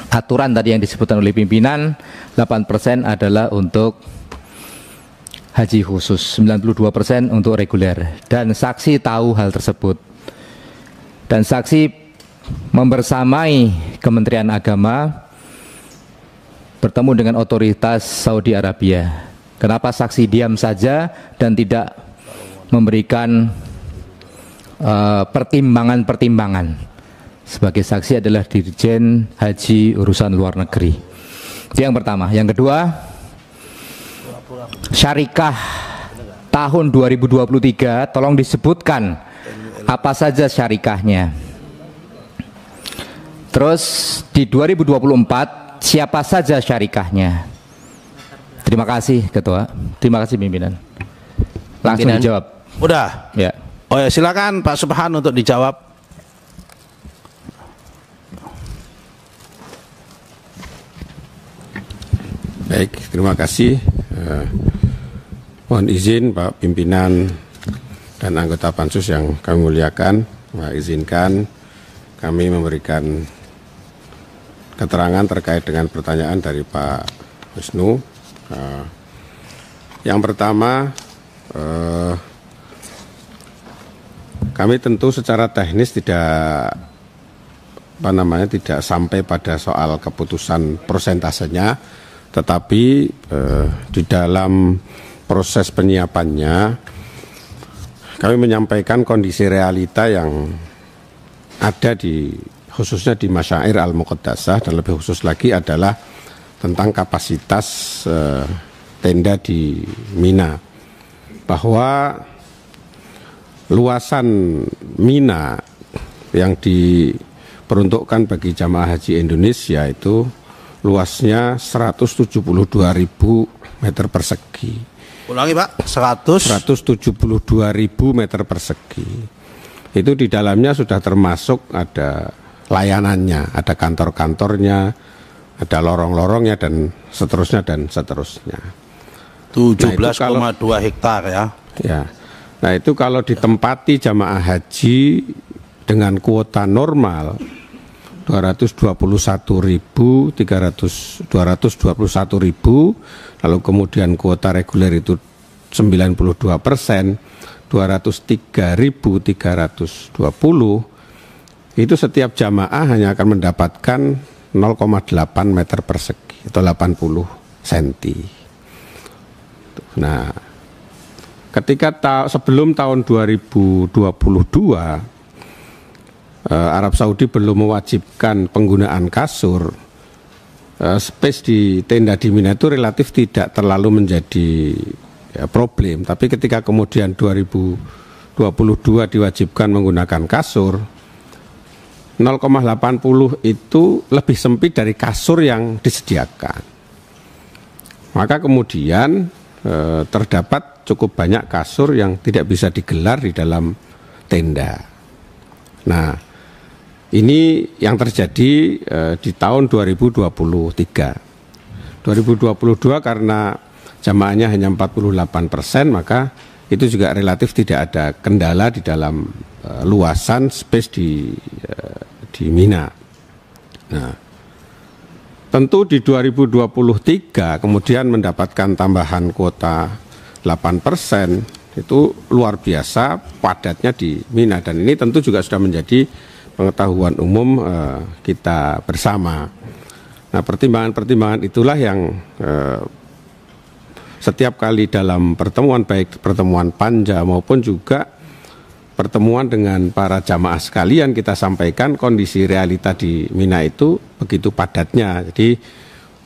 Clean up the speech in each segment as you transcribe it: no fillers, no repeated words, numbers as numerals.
aturan tadi yang disebutkan oleh pimpinan, 8% adalah untuk haji khusus, 92% untuk reguler. Dan saksi tahu hal tersebut. Dan saksi membersamai Kementerian Agama bertemu dengan otoritas Saudi Arabia. Kenapa saksi diam saja dan tidak memberikan pertimbangan-pertimbangan? Sebagai saksi adalah Dirjen Haji Urusan Luar Negeri. Itu yang pertama. Yang kedua, syarikah tahun 2023, tolong disebutkan apa saja syarikahnya. Terus di 2024 siapa saja syarikahnya. Terima kasih Ketua. Terima kasih pimpinan. Langsung dijawab. Udah. Ya. Oh ya, silakan Pak Subhan untuk dijawab. Baik, terima kasih. Mohon izin Pak Pimpinan dan anggota Pansus yang kami muliakan, izinkan kami memberikan keterangan terkait dengan pertanyaan dari Pak Wisnu. Yang pertama, kami tentu secara teknis tidak sampai pada soal keputusan persentasenya. Tetapi di dalam proses penyiapannya kami menyampaikan kondisi realita yang ada khususnya di Masyair Al-Muqaddasah, dan lebih khusus lagi adalah tentang kapasitas tenda di Mina, bahwa luasan Mina yang diperuntukkan bagi jamaah haji Indonesia itu luasnya 172.000 meter persegi. Ulangi Pak, 172.000 meter persegi. Itu di dalamnya sudah termasuk ada layanannya, ada kantor-kantornya, ada lorong-lorongnya, dan seterusnya dan seterusnya. 17,2 hektar ya. Ya. Nah itu kalau ditempati jamaah haji dengan kuota normal 221.000, lalu kemudian kuota reguler itu 92%, 203.320, itu setiap jamaah hanya akan mendapatkan 0,8 meter persegi atau 80 cm. Nah, ketika sebelum tahun 2022 Arab Saudi belum mewajibkan penggunaan kasur, space di tenda di Mina itu relatif tidak terlalu menjadi problem. Tapi ketika kemudian 2022 diwajibkan menggunakan kasur, 0,80 itu lebih sempit dari kasur yang disediakan. Maka kemudian terdapat cukup banyak kasur yang tidak bisa digelar di dalam tenda. Nah, ini yang terjadi di tahun 2023. 2022 karena jamaahnya hanya 48%, maka itu juga relatif tidak ada kendala di dalam luasan space di Mina. Nah, tentu di 2023 kemudian mendapatkan tambahan kuota 8%, itu luar biasa padatnya di Mina, dan ini tentu juga sudah menjadi pengetahuan umum kita bersama. Nah, pertimbangan-pertimbangan itulah yang setiap kali dalam pertemuan, baik pertemuan panja maupun juga pertemuan dengan para jamaah sekalian, kita sampaikan kondisi realita di Mina itu begitu padatnya. Jadi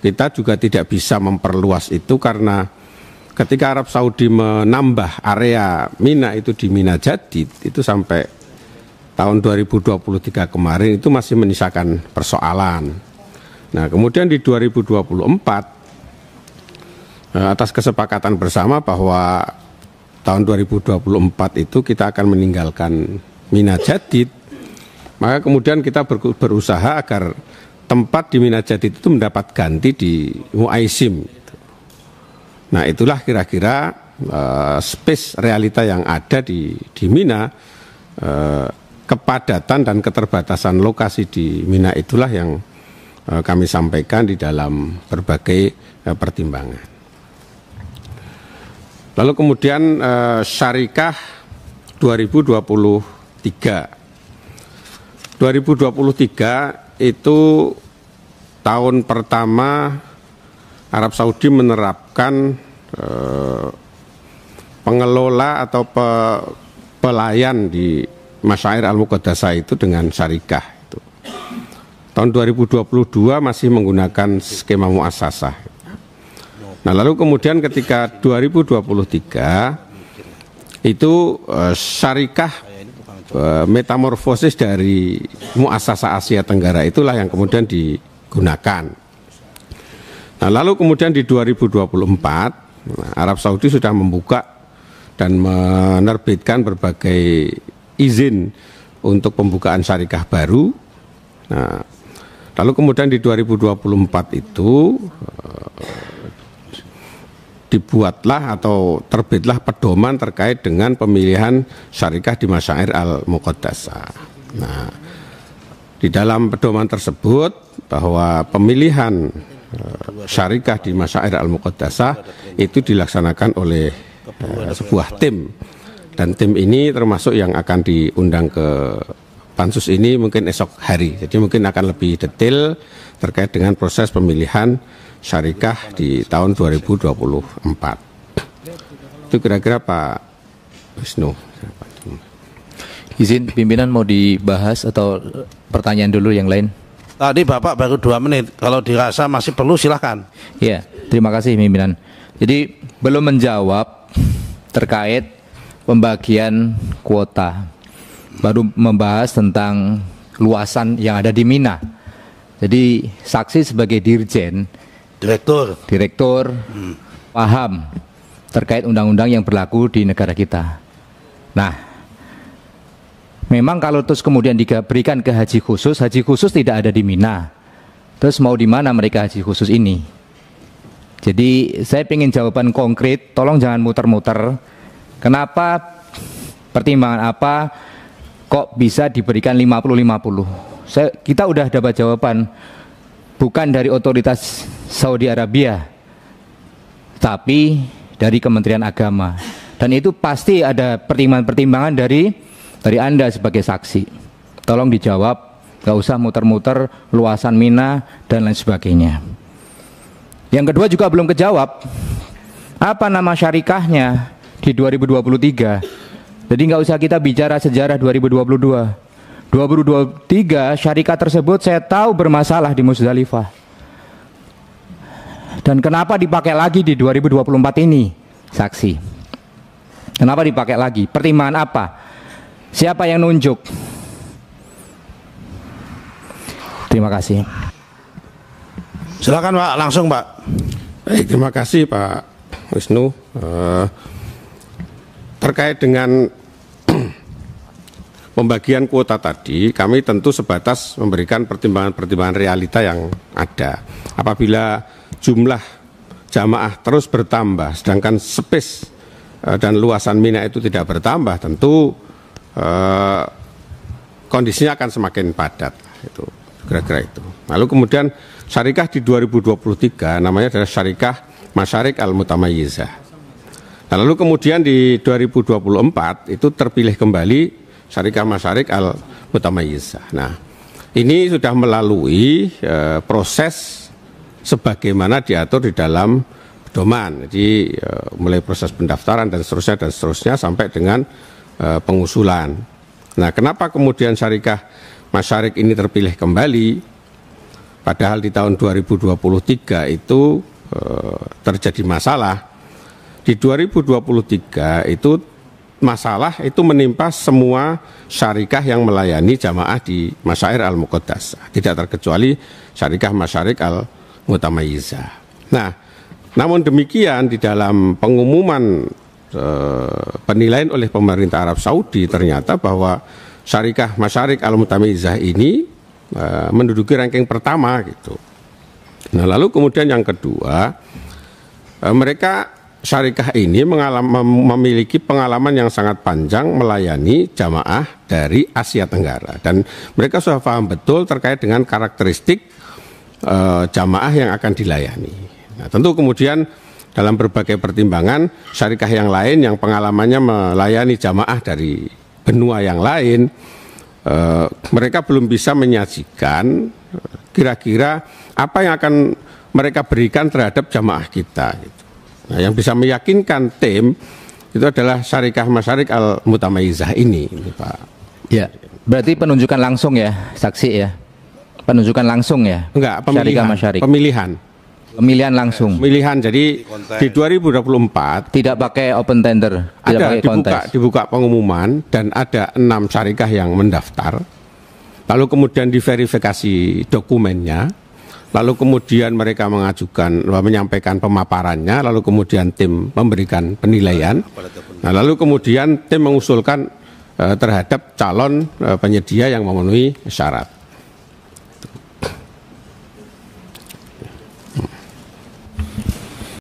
kita juga tidak bisa memperluas itu, karena ketika Arab Saudi menambah area Mina itu di Mina Jadid, itu sampai tahun 2023 kemarin itu masih menyisakan persoalan. Nah, kemudian di 2024 atas kesepakatan bersama bahwa tahun 2024 itu kita akan meninggalkan Mina Jadid, maka kemudian kita berusaha agar tempat di Mina Jadid itu mendapat ganti di Muaisim. Nah, itulah kira-kira space realita yang ada di Mina. Kepadatan dan keterbatasan lokasi di Mina itulah yang kami sampaikan di dalam berbagai pertimbangan. Lalu kemudian syarikah 2023. 2023 itu tahun pertama Arab Saudi menerapkan pengelola atau pelayan di Masyair Al-Muqaddasah itu dengan syarikah itu. Tahun 2022 masih menggunakan skema muassasah. Nah, lalu kemudian ketika 2023 itu syarikah metamorfosis dari muassasah Asia Tenggara itulah yang kemudian digunakan. Nah, lalu kemudian di 2024 Arab Saudi sudah membuka dan menerbitkan berbagai izin untuk pembukaan syarikah baru. Nah, lalu kemudian di 2024 itu dibuatlah atau terbitlah pedoman terkait dengan pemilihan syarikah di Masyair Al-Muqaddasah. Nah, di dalam pedoman tersebut bahwa pemilihan syarikah di Masyair Al-Muqaddasah itu dilaksanakan oleh sebuah tim, dan tim ini termasuk yang akan diundang ke pansus ini mungkin esok hari, jadi mungkin akan lebih detail terkait dengan proses pemilihan syarikah di tahun 2024. Itu kira-kira Pak Wisnu. Izin pimpinan mau dibahas atau pertanyaan dulu yang lain? Tadi Bapak baru 2 menit, kalau dirasa masih perlu silahkan. Iya, terima kasih pimpinan. Jadi belum menjawab terkait pembagian kuota, baru membahas tentang luasan yang ada di Mina. Jadi saksi sebagai direktur paham terkait undang-undang yang berlaku di negara kita. Nah, memang kalau terus kemudian diberikan ke haji khusus tidak ada di Mina. Terus mau di mana mereka haji khusus ini? Jadi saya ingin jawaban konkret, tolong jangan muter-muter. Kenapa, pertimbangan apa kok bisa diberikan 50-50? Kita udah dapat jawaban, bukan dari otoritas Saudi Arabia, tapi dari Kementerian Agama. Dan itu pasti ada pertimbangan-pertimbangan dari Anda sebagai saksi. Tolong dijawab, gak usah muter-muter luasan Mina dan lain sebagainya. Yang kedua juga belum kejawab, apa nama syarikahnya di 2023. Jadi nggak usah kita bicara sejarah 2022. 2023 syarikah tersebut saya tahu bermasalah di Musdalifah. Dan kenapa dipakai lagi di 2024 ini, saksi? Kenapa dipakai lagi? Pertimbangan apa? Siapa yang nunjuk? Terima kasih. Silakan Pak, langsung Pak. Baik, terima kasih Pak Wisnu. Terkait dengan pembagian kuota tadi, kami tentu sebatas memberikan pertimbangan-pertimbangan realita yang ada. Apabila jumlah jamaah terus bertambah, sedangkan space dan luasan Mina itu tidak bertambah, tentu kondisinya akan semakin padat. Itu kira-kira itu. Lalu kemudian syarikah di 2023 namanya adalah Syarikah Masyarik Al-Mutamayyizah. Nah, lalu kemudian di 2024 itu terpilih kembali Syarikah Masyarik Al-Mutamayyizah. Nah, ini sudah melalui proses sebagaimana diatur di dalam pedoman. Jadi mulai proses pendaftaran dan seterusnya sampai dengan pengusulan. Nah, kenapa kemudian Syarikah Masyarik ini terpilih kembali? Padahal di tahun 2023 itu terjadi masalah. Di 2023 itu masalah itu menimpa semua syarikah yang melayani jamaah di Masyair Al-Muqaddasah, tidak terkecuali Syarikah Masyarik Al-Mutamayyizah. Nah, namun demikian di dalam pengumuman penilaian oleh pemerintah Arab Saudi ternyata bahwa Syarikah Masyarik Al-Mutamayyizah ini menduduki ranking pertama gitu. Nah, lalu kemudian yang kedua, mereka syarikah ini memiliki pengalaman yang sangat panjang melayani jamaah dari Asia Tenggara, dan mereka sudah paham betul terkait dengan karakteristik jamaah yang akan dilayani. Nah, tentu kemudian dalam berbagai pertimbangan syarikah yang lain yang pengalamannya melayani jamaah dari benua yang lain, mereka belum bisa menyajikan kira-kira apa yang akan mereka berikan terhadap jamaah kita. Nah, yang bisa meyakinkan tim itu adalah syarikah Masyarik Al-Mutamayyizah ini, Pak. Ya, berarti penunjukan langsung ya, saksi ya? Penunjukan langsung ya? Enggak, pemilihan langsung. Pemilihan, jadi di 2024 tidak pakai open tender, tidak pakai dibuka pengumuman dan ada 6 syarikah yang mendaftar. Lalu kemudian diverifikasi dokumennya, lalu kemudian mereka menyampaikan pemaparannya, lalu kemudian tim memberikan penilaian. Nah, lalu kemudian tim mengusulkan terhadap calon penyedia yang memenuhi syarat.